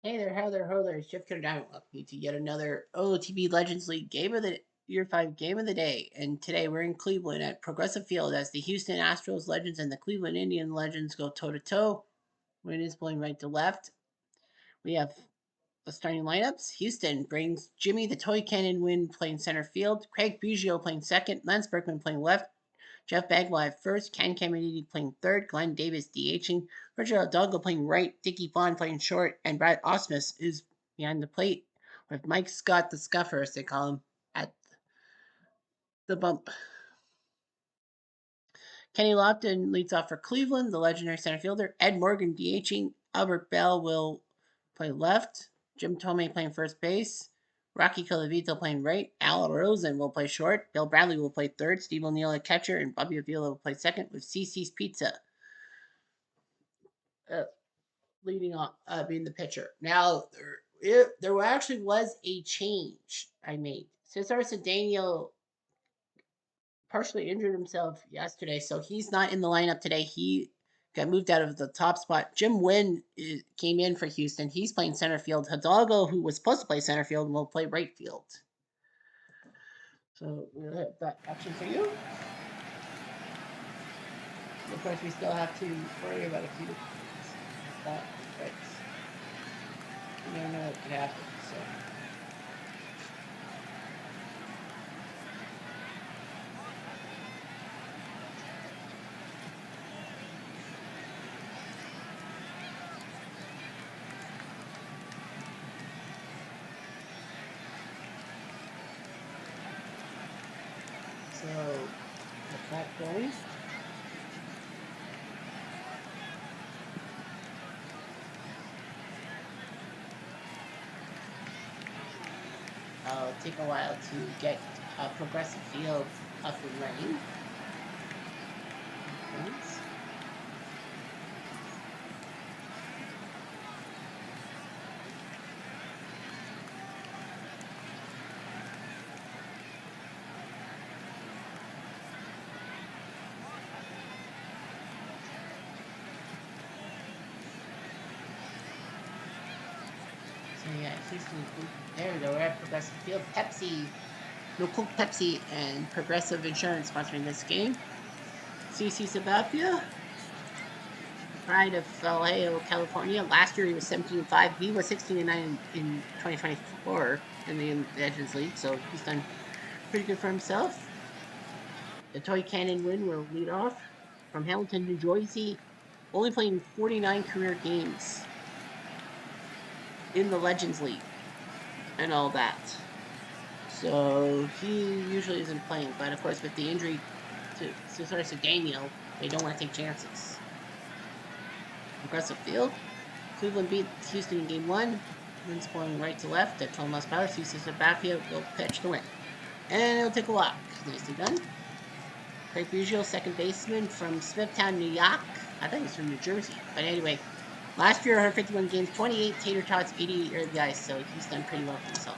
Hey there, how there, ho there, it's Jeff Down. Welcome you to yet another OTB Legends League game of the Year 5 game of the day. And today we're in Cleveland at Progressive Field as the Houston Astros Legends and the Cleveland Indian Legends go toe to toe. Wind is blowing right to left. We have the starting lineups. Houston brings Jimmy the Toy Cannon Wind playing center field, Craig Biggio playing second, Lance Berkman playing left, Jeff Bagwell at first, Ken Caminiti playing third, Glenn Davis DHing, Richard Hidalgo playing right, Dickie Vaughn playing short, and Brad Osmus is behind the plate with Mike Scott the Scuffer, as they call him, at the bump. Kenny Lofton leads off for Cleveland, the legendary center fielder. Ed Morgan DHing. Albert Bell will play left. Jim Thome playing first base. Rocky Colavito playing right. Al Rosen will play short. Bill Bradley will play third. Steve O'Neill at catcher. And Bobby Avila will play second with CC's Pizza uh, leading off, being the pitcher. Now, there actually was a change I made. Cesar Cedeno partially injured himself yesterday, so he's not in the lineup today. He got moved out of the top spot. Jim Wynn came in for Houston. He's playing center field. Hidalgo, who was supposed to play center field, will play right field. So we'll have that option for you. Of course, we still have to worry about a few things. But you never know what could happen. So. So, get that going. It'll take a while to get Progressive Field up and running. Thanks. So yeah, Houston, there we go, we're at Progressive Field. Pepsi, no Coke, Pepsi, and Progressive Insurance sponsoring this game. CC Sabathia, pride of Vallejo, California. Last year he was 17-5. He was 16-9 in 2024 in the Legends League, so he's done pretty good for himself. The Toy Cannon Win will lead off from Hamilton, New Jersey, only playing 49 career games in the Legends League and all that. So he usually isn't playing, but of course with the injury to Cesar Daniel, they don't want to take chances. Progressive Field. Cleveland beat Houston in Game 1. Wind's blowing right to left at 12 miles per hour. CC Sabathia will pitch to win. And it'll take a walk. Nicely done. Craig Biggio, second baseman from Smithtown, New York. I think he's from New Jersey. But anyway, last year, 151 games, 28 tater tots, 88 RBIs, so he's done pretty well for himself.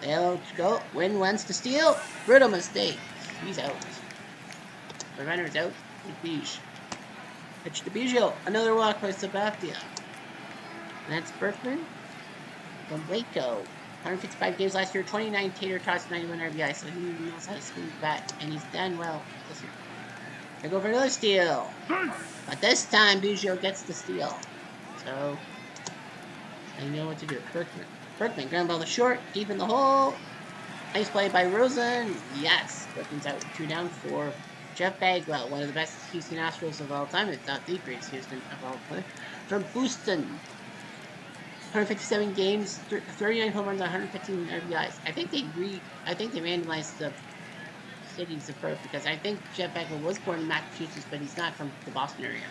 There we go. Wynn wants to steal. Brutal mistake. He's out. The runner's out. Biggio. Pitch to Biggio. Another walk by Sabathia. That's Berkman from Waco. 155 games last year, 29 tater tots, 91 RBI, so he knows how to swing the bat, and he's done well this year. They go for another steal. But this time, Biggio gets the steal. So, I know what to do. Berkman, ground ball to short, deep in the hole. Nice play by Rosen. Yes, Berkman's out. 2 down for Jeff Bagwell, one of the best Houston Astros of all time, if not the greatest Houston of all time. From Booston, 157 games, 39 home runs, 115 RBIs. I think they randomized the cities of birth because I think Jeff Bagwell was born in Massachusetts, but he's not from the Boston area.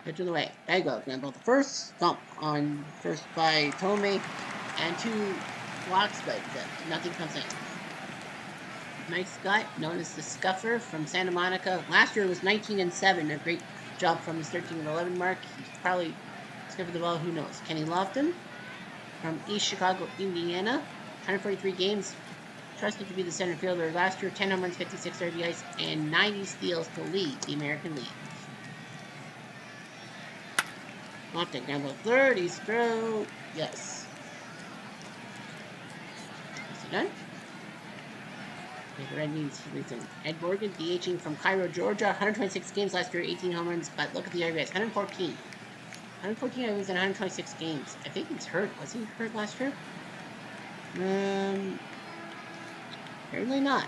Pitch of the way. Bagwell, ground ball to first. Bump on first by Thome, and 2 walks, but nothing comes in. Mike Scott, known as the Scuffer from Santa Monica. Last year was 19-7. A great job from his 13-11 mark. He's probably scuffed the ball. Who knows? Kenny Lofton from East Chicago, Indiana. 143 games. Trusted to be the center fielder. Last year, 10 home runs, 56 RBIs, and 90 steals to lead the American League. Not the ground ball third. He's throw. Yes. Is he done? Okay, the red means losing. Ed Morgan, DHing from Cairo, Georgia. 126 games last year, 18 home runs. But look at the RBIs. 114. 114 RBIs in 126 games. I think he's hurt. Was he hurt last year? Apparently not.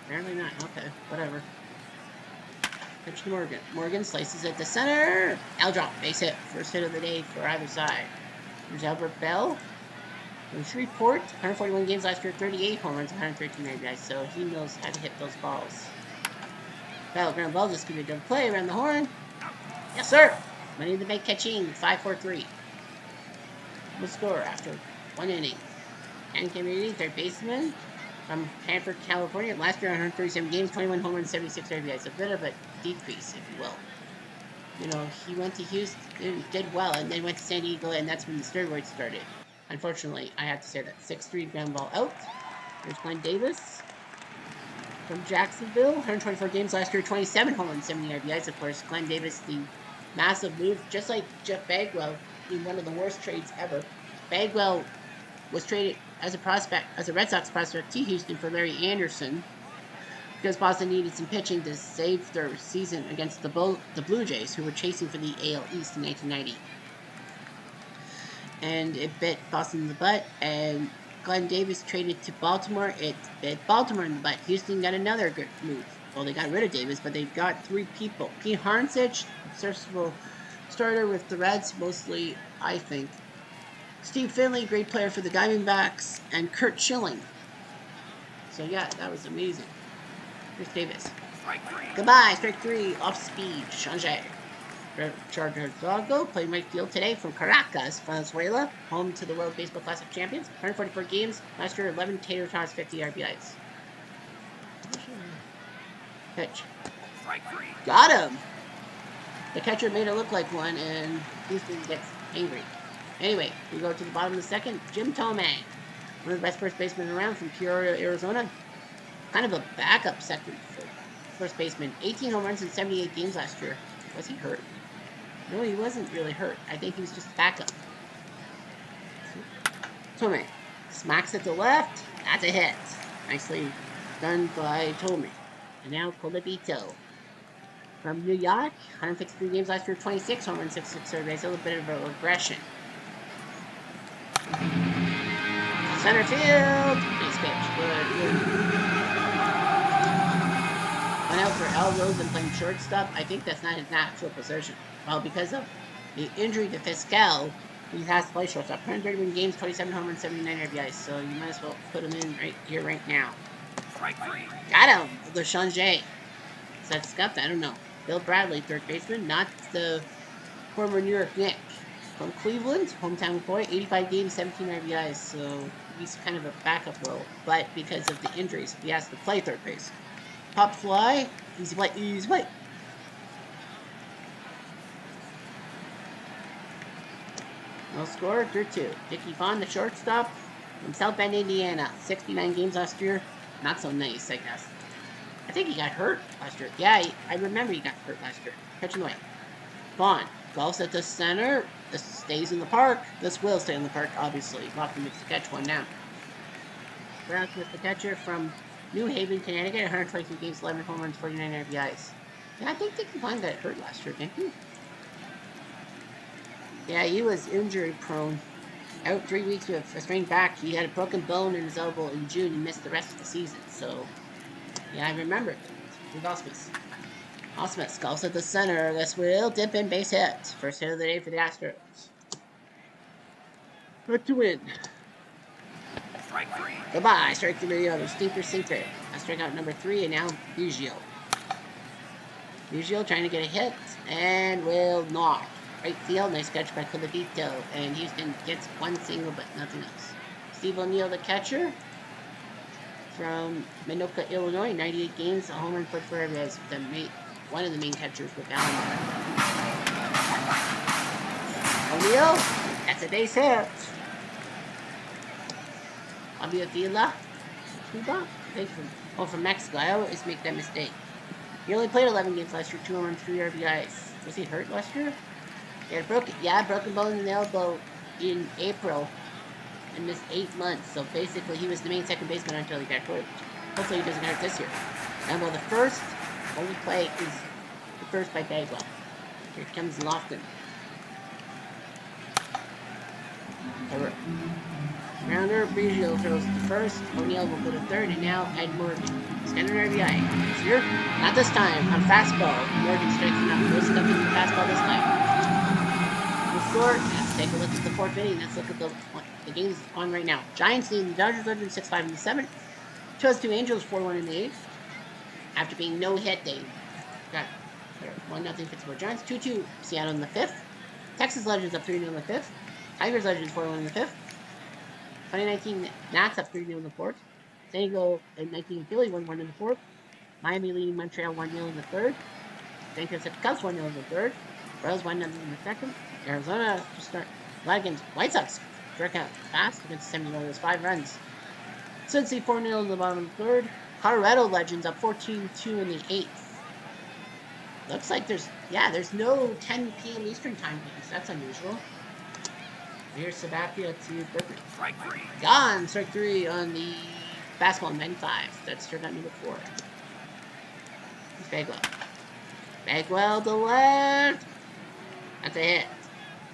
Apparently not. Okay, whatever. Pitch to Morgan. Morgan slices it to center. Al drop. Base hit. First hit of the day for either side. There's Albert Bell. From Shreveport. 141 games last year. 38 home runs. 113 RBIs. So he knows how to hit those balls. Bell, ground ball. Just give me a double play around the horn. Yes, sir. Money in the bank catching. 5-4-3. We'll score after 1 inning. And Kennedy, third baseman. From Hanford, California. Last year, 137 games, 21 home runs, 76 RBIs. A bit of a decrease, if you will. You know, he went to Houston, did well, and then went to San Diego, and that's when the steroids started. Unfortunately, I have to say that. 6-3 ground ball out. There's Glenn Davis from Jacksonville. 124 games last year, 27 home runs, 70 RBIs. Of course, Glenn Davis, the massive move, just like Jeff Bagwell, in one of the worst trades ever. Bagwell was traded as a Red Sox prospect to Houston for Larry Anderson because Boston needed some pitching to save their season against the Blue Jays, who were chasing for the AL East in 1990. And it bit Boston in the butt, and Glenn Davis traded to Baltimore. It bit Baltimore in the butt. Houston got another good move. Well, they got rid of Davis, but they got 3 people. Pete Harnsich, serviceable starter with the Reds, mostly, I think. Steve Finley, great player for the Diamondbacks, and Kurt Schilling. So yeah, that was amazing. Here's Davis. Goodbye, strike 3, off speed, Sanjay. Charger Doggo playing right field today from Caracas, Venezuela, home to the World Baseball Classic champions. 144 games, last year 11 tater tots, 50 RBIs. Pitch. Got him! The catcher made it look like one, and Houston gets angry. Anyway, we go to the bottom of the second. Jim Thome, one of the best first basemen around from Peoria, Arizona. Kind of a backup second for first baseman. 18 home runs in 78 games last year. Was he hurt? No, he wasn't really hurt. I think he was just backup. Thome smacks it to left. That's a hit. Nicely done by Thome. And now Colabito. From New York, 153 games last year, 26 home runs, 66 RBIs. A little bit of a regression. Center field. Nice pitch. Good. One out for Al Rosen playing shortstop. I think that's not his natural position. Well, because of the injury to Fiscal, he has to play shortstop. 131 games, 27 home runs, 79 RBIs. So you might as well put him in right here, right now. Got him. LeChange. Is that Scott? I don't know. Bill Bradley, third baseman, not the former New York Knick. From Cleveland, hometown boy, 85 games, 17 RBIs, so he's kind of a backup role. But because of the injuries, he has to play third base. Pop fly, easy play, easy play. No score, 3-2. Dickie Vaughn, the shortstop, from South Bend, Indiana. 69 games last year. Not so nice, I guess. I think he got hurt last year. Yeah, I remember he got hurt last year. Pitching away. Vaughn golfs at the center. This stays in the park. This will stay in the park, obviously. Lofton makes the catch one now. Brown with the catcher from New Haven, Connecticut. 122 games, 11 home runs, 49 RBIs. Yeah, I think Dickie Vaughn got hurt last year, didn't he? Yeah, he was injury prone. Out 3 weeks with a strained back. He had a broken bone in his elbow in June and missed the rest of the season. So, yeah, I remember it. Osmus golfs at the center. This will dip in, base hit. First hit of the day for the Astros. Back to win. Strike 3. Goodbye. Strike 3 on stinker sinker. That's strikeout number 3, and now Biggio. Biggio trying to get a hit and will not. Right field, nice catch by Colabito, and Houston gets one single but nothing else. Steve O'Neill, the catcher from Minoka, Illinois, 98 games, a home run, 44 RBIs. One of the main catchers with Allen. O'Neill, that's a base hit. Avila, Cuba, from Mexico. I always make that mistake. He only played 11 games last year, 2 home runs, 3 RBIs. Was he hurt last year? Yeah, broken bone in the elbow in April and missed 8 months. So basically, he was the main second baseman until he got hurt. Hopefully, he doesn't hurt this year. Now, the first only play is the first by Bagwell. Here comes Lofton. Rounder, Brigiel throws to first. O'Neill will go to third, and now Ed Morgan. Standard RBI. It's here. Not this time. On fastball. Morgan strikes him out. No stuff into the fastball this time. The score. Let's take a look at the fourth inning. Let's look at the games on right now. Giants leading the Dodgers 6-5 in the seventh. 2-2 Angels 4-1 in the eighth. After being no hit, they got 1-0 Pittsburgh Giants. 2-2 Seattle in the fifth. Texas Legends up 3-0 in the fifth. Tigers Legends 4-1 in the fifth. 2019 Nats up 3-0 in the fourth. San Diego and 19 Philly 1-1 in the fourth. Miami leading Montreal 1-0 in the third. San Francisco Cubs 1-0 in the third. Royals 1-0 in the second. Arizona to start against White Sox. Struck out fast against 70 Royals 5 runs. Cincy 4-0 in the bottom of the third. Colorado Legends up 14-2 in the eighth. Looks like there's no 10 p.m. Eastern time games. That's unusual. Here's Sabathia to Berkman. Strike 3. Gone. Strike 3 on the fastball 95. That's strikeout number 4. Here's Bagwell. Bagwell to left. That's a hit.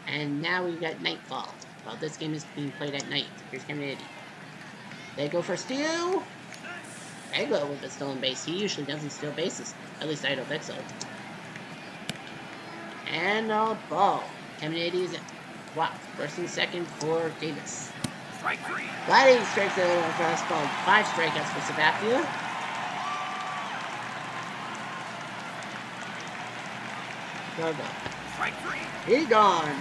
And now we've got nightfall. Well, this game is being played at night. Here's Kennedy. They go for steal. Bagwell with a stolen base. He usually doesn't steal bases. At least I don't think so. And a ball. Kennedy is walk. First and second for Davis. Strike 3. Gliding strikes out on fastball. 5 strikeouts for Sabathia. Gargo. Strike 3. He gone.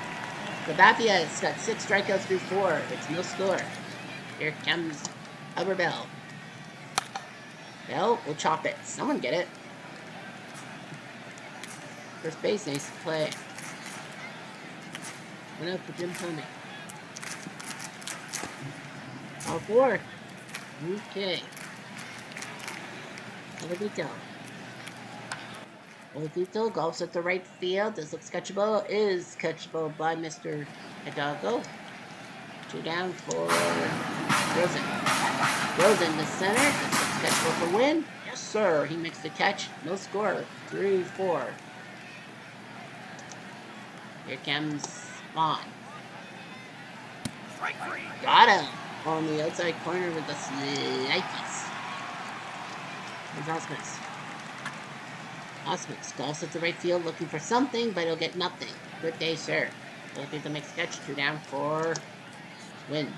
Sabathia has got 6 strikeouts through 4. It's no score. Here comes Albert Bell. Bell will chop it. Someone get it. First base, nice play. Went out for Jim Tomey. All 4. Okay. Olivito. Olivito golfs at the right field. This looks catchable. Is catchable by Mr. Hidalgo. 2 down for Rosen. Rosen to center. This looks catchable for win. Yes, sir. He makes the catch. No score. 3-4. Here comes Vaughn. Strike 3. Got him on the outside corner with the slikies. Here's Osmus. Osmus golfs at the right field looking for something, but he'll get nothing. Good day, sir. Olivito makes the catch. 2 down for win.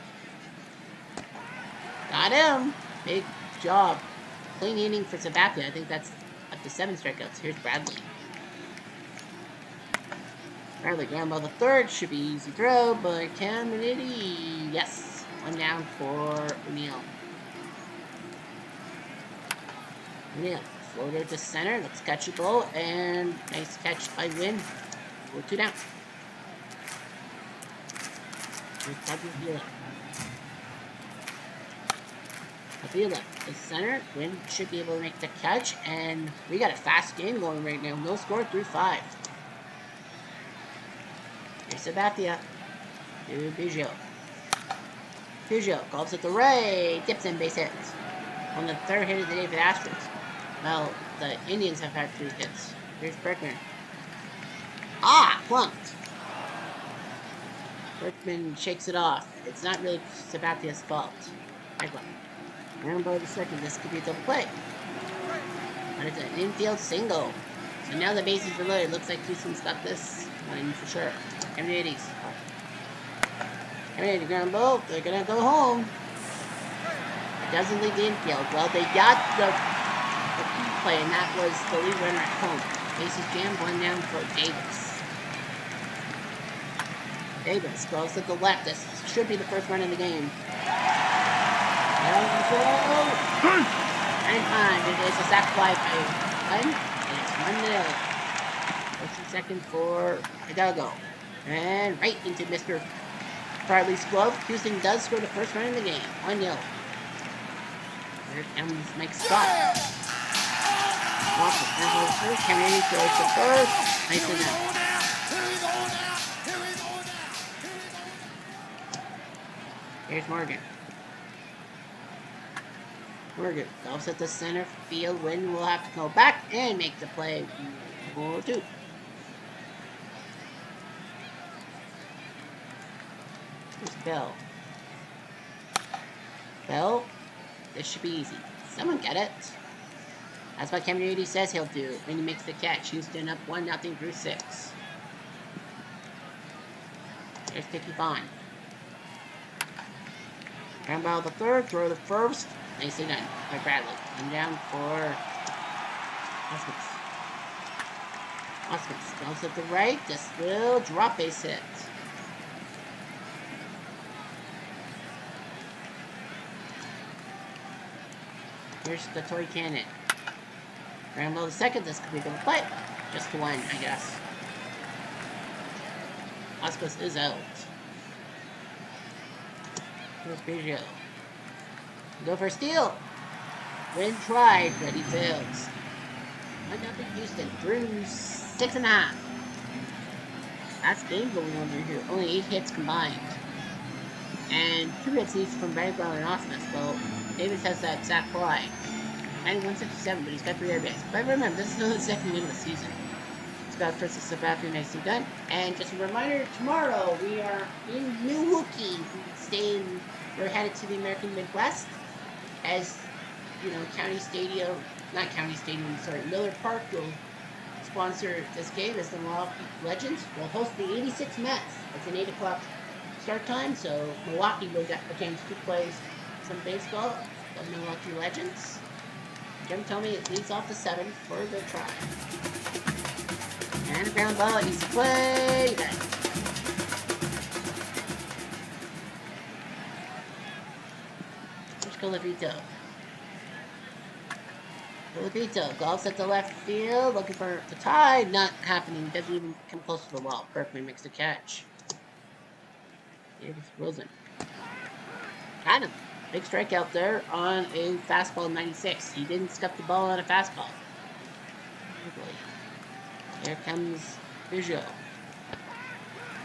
Got him. Big job. Clean inning for Sabathia. I think that's up to 7 strikeouts. Here's Bradley. Bradley ground ball the third. Should be easy throw, but Caminiti. Yes. 1 down for O'Neill. O'Neill. Floater to center. Looks catchable. And nice catch by Wynn. We're 2 down. Here's Avila is center. Wynn should be able to make the catch. And we got a fast game going right now. No score. 3-5. Here's Sabathia. To Biggio. Biggio golfs at the right. Dips in base hits. On the 3rd hit of the day for the Astros. Well, the Indians have had 3 hits. Here's Berkman. Plunked. Berkman shakes it off. It's not really Sabathia's fault. Ground ball to second. This could be a double play. But it's an infield single. So now the bases are loaded. Looks like Houston's got this one for sure. Kennedy ground ball. They're gonna go home. It doesn't leave the infield. Well, they got the key play, and that was the lead runner at home. Bases jammed. 1 down for Davis. Davis goes to the left. This should be the first run in the game. And time. It is a sac fly by Glenn. And it's 1-0. First and second for Hidalgo. And right into Mr. Farley's glove. Houston does score the first run in the game. 1-0. Here comes Mike Scott. Off the first. Kennedy goes to first. Nice enough. Here's Morgan. Morgan golfs at the center field. Wynn will have to go back and make the play. 4-2. Here's Bell. Bell, this should be easy. Someone get it. That's what Cameron says he'll do when he makes the catch. Houston up 1-0 through 6. There's Dickie Vaughn. Ground ball the third, throw the first. Nicely done by Bradley. And down for Osmus. Osmus goes at the right. This will drop base hit. Here's the toy cannon. Ground ball the second. This could be a good play. Just one, I guess. Osmus is out. Here's Biggio. Go for a steal. Wynn tried, but he fails. 1-0 Houston through 6.5. That's game going over here. Only 8 hits combined. And 2 hits each from Bagwell and Osmus. Well, Davis has that sack fly. 91-57, but he's got 3 airbags. But remember, this is only the second win of the season. Scott versus Sabathia, nicely done. And just a reminder, tomorrow we are in Milwaukee. We're headed to the American Midwest. As you know, Miller Park will sponsor this game as the Milwaukee Legends will host the 86 Mets. It's an 8 o'clock start time, so Milwaukee will get a chance to play some baseball. The Milwaukee Legends. Jim told me it leads off the 7th for the try. And a ground ball, easy play. Here's Colavito. Colavito golfs at the left field, looking for the tie. Not happening. Doesn't even come close to the wall. Berkman makes the catch. Here's Rosen. Got him. Big strikeout there on a fastball 96. He didn't scuff the ball on a fastball. Here comes Biggio.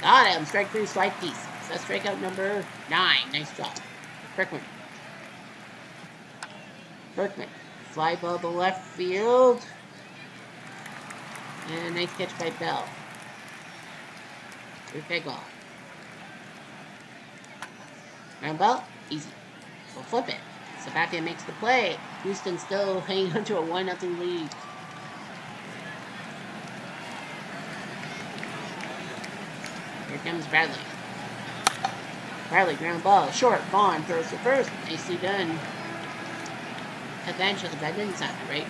Got him. Strike 3, slide piece. So that's strikeout number 9. Nice job. Berkman. Fly ball to left field. And a nice catch by Bell. Here's Bagwell. Ground ball. Easy. We'll flip it. Sabathia makes the play. Houston still hanging on to a 1-0 lead. Here comes Bradley. Bradley, ground ball. Short. Vaughn throws to first. Nicely done. Eventually, that didn't sound right.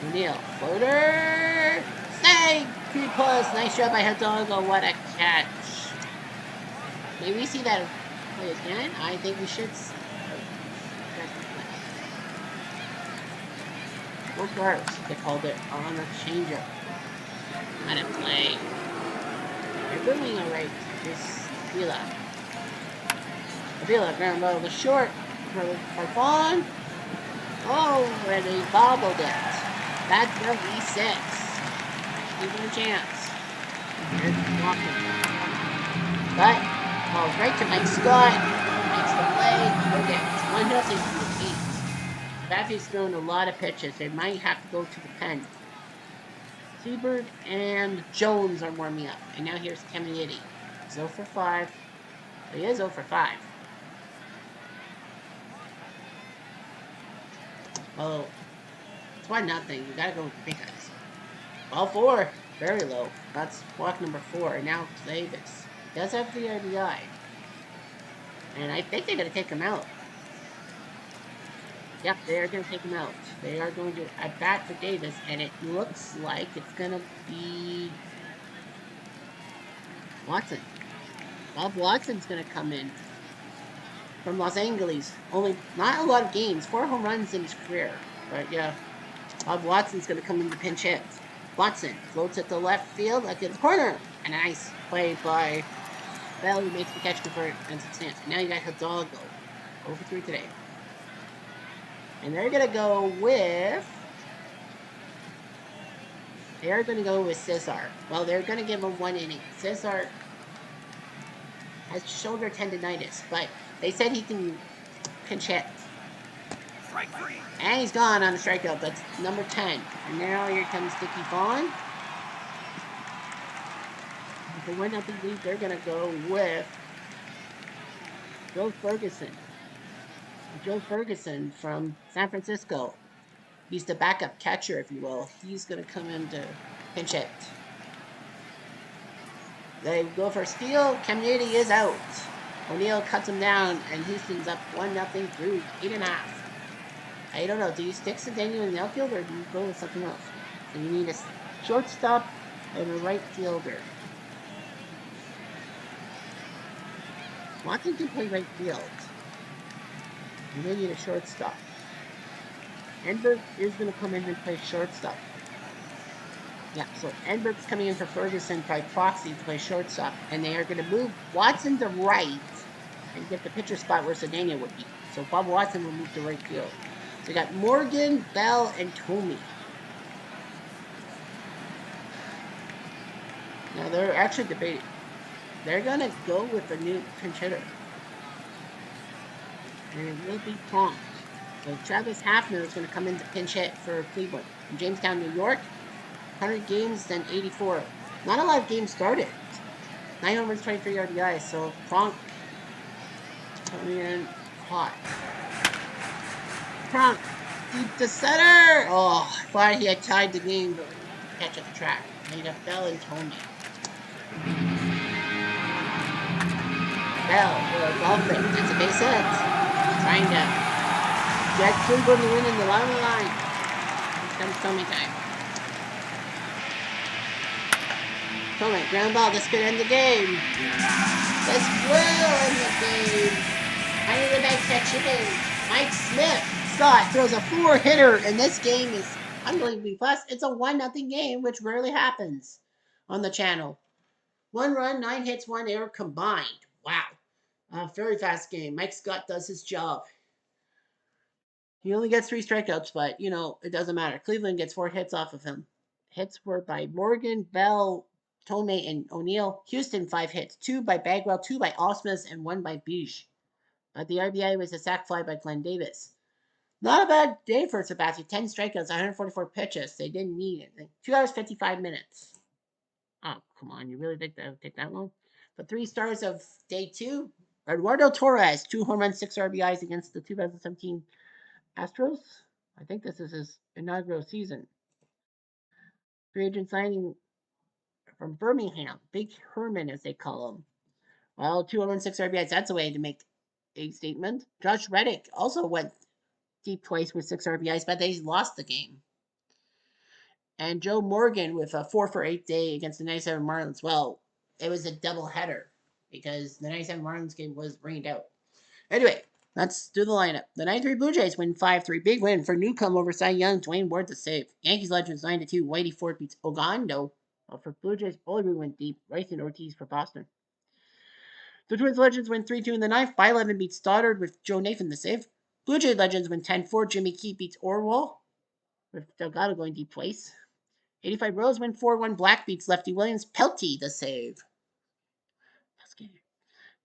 O'Neal. Floater. Save! 3 plus. Nice job by Hidalgo. What a catch. May we see that play again? I think we should. Regardless, they called it on a changeup. Not a play. They're doing alright. Here's Avila, ground ball was short. For Vaughn. Oh, and he bobbled it. That's for E6. Give him a chance. Here's walking. But, falls right to Mike Scott. Makes the play. Okay, it's 1-0 to the 8. Bathy's thrown a lot of pitches. They might have to go to the pen. Seabird and Jones are warming up. And now here's Cameron. He's 0 for 5. He is 0 for 5. Oh, it's 1-0. You gotta go with the big guys. Ball 4. Very low. That's walk number 4. And now Davis. He does have the RBI. And I think they're gonna take him out. Yep, they are going to take him out. They are going to at bat for Davis, and it looks like it's going to be Watson. Bob Watson's going to come in from Los Angeles. Only not a lot of games, 4 home runs in his career. But yeah, Bob Watson's going to come in to pinch hit. Watson floats at the left field, at the corner. And a nice play by Bell, who makes the catch convert and it stands. Now you got Hidalgo. 0 for 3 today. And they're going to go with Cesar. Well, they're going to give him 1 inning. Cesar has shoulder tendonitis, but they said he can pinch hit. Strike 3. And he's gone on the strikeout. That's number 10. And now here comes Dickie Vaughn. If they win up the league, they're going to go with Joe Ferguson. Joe Ferguson from San Francisco. He's the backup catcher, if you will. He's going to come in to pinch hit. They go for steal. Caminiti is out. O'Neill cuts him down, and Houston's up 1-0 through 8.5. I don't know. Do you stick Cedeno in the outfield, or do you go with something else? So you need a shortstop and a right fielder. Watson can play right field. You may need a shortstop. Enberg is going to come in and play shortstop. Yeah, so Enberg's coming in for Ferguson by proxy to play shortstop. And they are going to move Watson to right and get the pitcher spot where Cedeno would be. So Bob Watson will move to right field. So you got Morgan, Bell, and Tomey. Now they're actually debating. They're going to go with a new pinch hitter. And it will be Pronk. So Travis Hafner is going to come in to pinch hit for Cleveland. From Jamestown, New York. 100 games, then 84. Not a lot of games started. 9 homers, 23 RBIs. So Pronk coming in hot. Pronk deep to center. Oh, I thought he had tied the game, but catch at the track. And you got Bell and Tomey. Bell or Golfing. That's a base hit. Trying to get Cleveland to win in the long line. Here comes Tomey time. Tomey, ground ball. This could end the game. This will end the game. I need the back catch it in. Mike Smith. Scott throws a 4-hitter, and this game is unbelievably fast. It's a 1-0 game, which rarely happens on the channel. 1 run, 9 hits, 1 error combined. Wow. Very fast game. Mike Scott does his job. He only gets 3 strikeouts, but, you know, it doesn't matter. Cleveland gets 4 hits off of him. Hits were by Morgan, Bell, Tomey, and O'Neill. Houston, 5 hits. 2 by Bagwell, 2 by Osmus, and 1 by Biche. But the RBI was a sac fly by Glenn Davis. Not a bad day for Sabathia. 10 strikeouts, 144 pitches. They didn't need it. 2 hours, 55 minutes. Oh, come on. You really think that would take that long? But 3 stars of day 2. Eduardo Torres, 2 home runs, 6 RBIs against the 2017 Astros. I think this is his inaugural season. Free agent signing from Birmingham. Big Herman, as they call him. Well, 2 home runs, 6 RBIs. That's a way to make a statement. Josh Reddick also went deep twice with 6 RBIs, but they lost the game. And Joe Morgan with a 4-for-8 day against the 97 Marlins. Well, it was a doubleheader because the 97 Marlins game was rained out. Anyway, let's do the lineup. The 93 Blue Jays win 5-3. Big win for Newcomb over Cy Young. Dwayne Ward to save. Yankees Legends 9-2. Whitey Ford beats Ogando. Well, for Blue Jays, Bollinger went deep. Rice and Ortiz for Boston. The Twins Legends win 3-2 in the ninth. By11 beats Stoddard with Joe Nathan to save. Blue Jay Legends win 10-4. Jimmy Key beats Orwell with Delgado going deep twice. 85 Rose win 4-1. Black beats Lefty Williams. Pelty the save.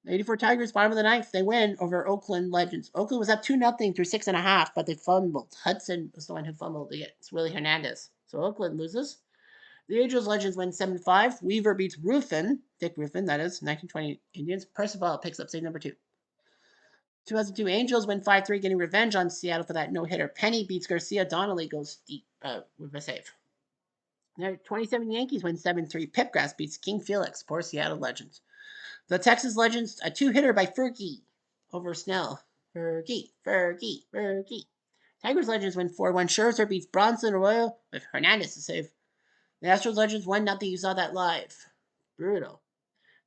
84 Tigers, bottom of the ninth. They win over Oakland Legends. Oakland was up 2-0 through 6.5, but they fumbled. Hudson was the one who fumbled. It's Willie Hernandez. So Oakland loses. The Angels Legends win 7-5. Weaver beats Ruffin. Dick Ruffin, that is. 1920 Indians. Percival picks up save number 2. 2002 Angels win 5-3, getting revenge on Seattle for that no-hitter. Penny beats Garcia. Donnelly goes deep with a save. Now, 27 Yankees win 7-3. Pipgrass beats King Felix. Poor Seattle Legends. The Texas Legends, a 2-hitter by Fergie over Snell. Fergie. Tigers Legends win 4-1. Scherzer beats Bronson Arroyo with Hernandez to save. The Astros Legends 1-0. You saw that live. Brutal.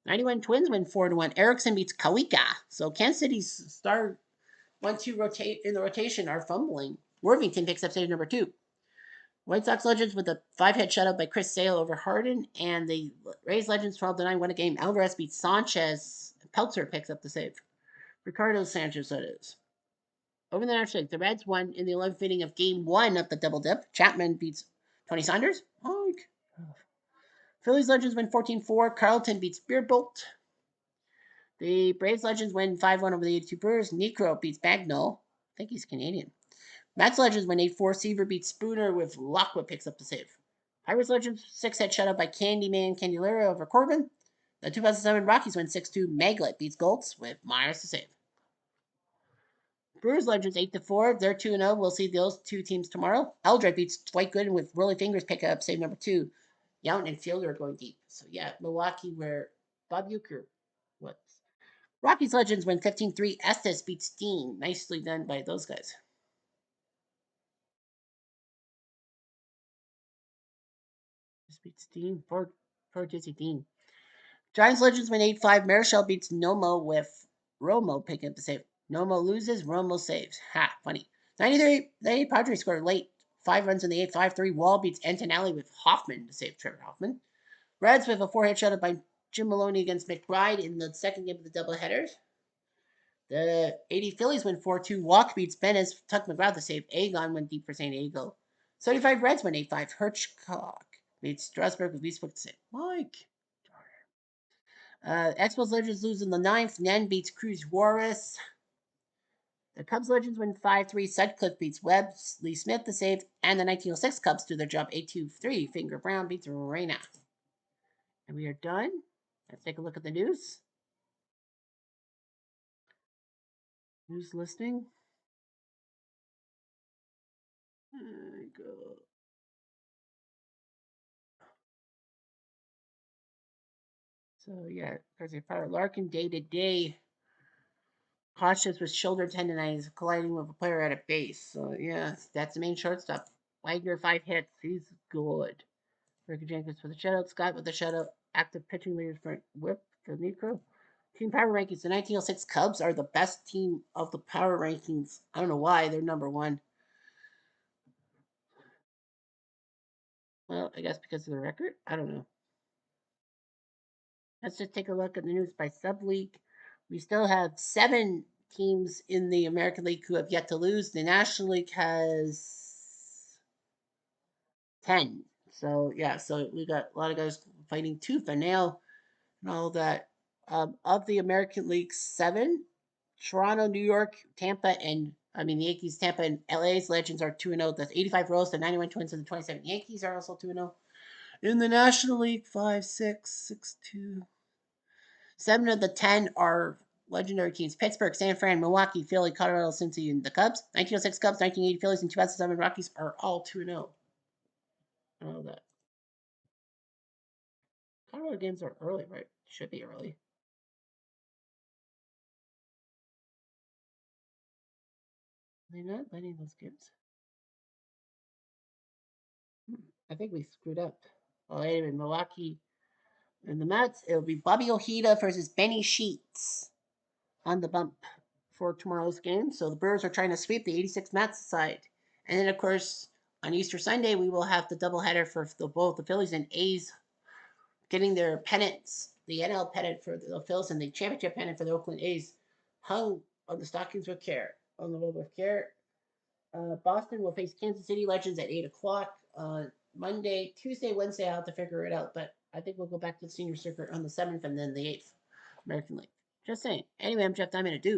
91 Twins win 4-1. Erickson beats Kawika. So Kansas City's star 1-2 rotate in the rotation are fumbling. Worthington picks up save number 2. White Sox Legends with a 5-hit shutout by Chris Sale over Harden. And the Rays Legends 12-9 win a game. Alvarez beats Sanchez. Peltzer picks up the save. Ricardo Sanchez, that is. Over the National League, the Reds won in the 11th inning of Game 1 of the double dip. Chapman beats Tony Saunders. Phillies Legends win 14-4. Carlton beats Beerbolt. The Braves Legends win 5-1 over the 82 Brewers. Necro beats Bagnall. I think he's Canadian. Mets Legends win 8-4. Seaver beats Spooner with Lockwood picks up the save. Pirates Legends 6-head shutout by Candyman Candelario over Corbin. The 2007 Rockies win 6-2. Maglet beats Goltz with Myers to save. Brewers Legends 8-4. They're 2-0. We'll see those two teams tomorrow. Eldred beats Dwight Gooden with Rolly Fingers pick up save number 2. Yount and Fielder are going deep. So yeah, Milwaukee where Bob Uecker was. Rockies Legends win 15-3. Estes beats Steen. Nicely done by those guys. Just beats Steen. Poor Jesse Dean. Giants Legends win 8-5. Marichal beats Nomo with Romo picking up the save. Nomo loses, Romo saves. Ha, funny. 93, the Padres scored late. 5 runs in the 8th, 5-3. Wall beats Antonelli with Hoffman to save Trevor Hoffman. Reds with a 4-hit shutout by Jim Maloney against McBride in the second game of the doubleheaders. The 80 Phillies win 4-2. Walk beats Bennis. Tuck McGrath to save. Agon went deep for San Diego. 75 Reds win 8-5. Hirschcock beats Strasburg with Eastbrook to save. Mike. Expos Legends lose in the 9th. Nen beats Cruz Juarez. The Cubs Legends win 5-3. Sutcliffe beats Webb. Lee Smith to save. And the 1906 Cubs do their job 8-2-3. Finger Brown beats Reyna. And we are done. Let's take a look at the news. News listing. There we go. So yeah, Thursday Power Larkin day to day. Cautious with shoulder tendonitis colliding with a player at a base. So yeah, that's the main shortstop. Wagner 5 hits. He's good. Ricky Jenkins for the shutout. Scott with the shutout. Active pitching leaders for Whip for Necro. Team power rankings. The 1906 Cubs are the best team of the power rankings. I don't know why they're number 1. Well, I guess because of the record. I don't know. Let's just take a look at the news by sub-league. We still have 7 teams in the American League who have yet to lose. The National League has 10. So, yeah, so we got a lot of guys fighting tooth and nail and all that. Of the American League 7, Toronto, New York, Tampa, and the Yankees, Tampa, and LA's Legends are 2-0. The 85 Royals, the 91 Twins, and the 27 Yankees are also 2-0. In the National League, 5, 6, 6, 2. 7 of the 10 are legendary teams. Pittsburgh, San Fran, Milwaukee, Philly, Colorado, Cincy, and the Cubs. 1906 Cubs, 1980 Phillies, and 2007 Rockies are all 2-0. I know that. Colorado games are early, right? Should be early. Are they not letting those games? I think we screwed up. Well, anyway, Milwaukee and the Mets, it'll be Bobby Ojeda versus Benny Sheets on the bump for tomorrow's game. So the Brewers are trying to sweep the 86 Mets side. And then, of course, on Easter Sunday, we will have the doubleheader for both the Phillies and A's getting their pennants, the NL pennant for the Phillies and the championship pennant for the Oakland A's, hung on the stockings with care, on the road with care. Boston will face Kansas City Legends at 8 o'clock on Monday. Tuesday, Wednesday, I'll have to figure it out, but I think we'll go back to the senior circuit on the 7th and then the 8th, American League. Just saying. Anyway, I'm Jeff Diamond. Adieu.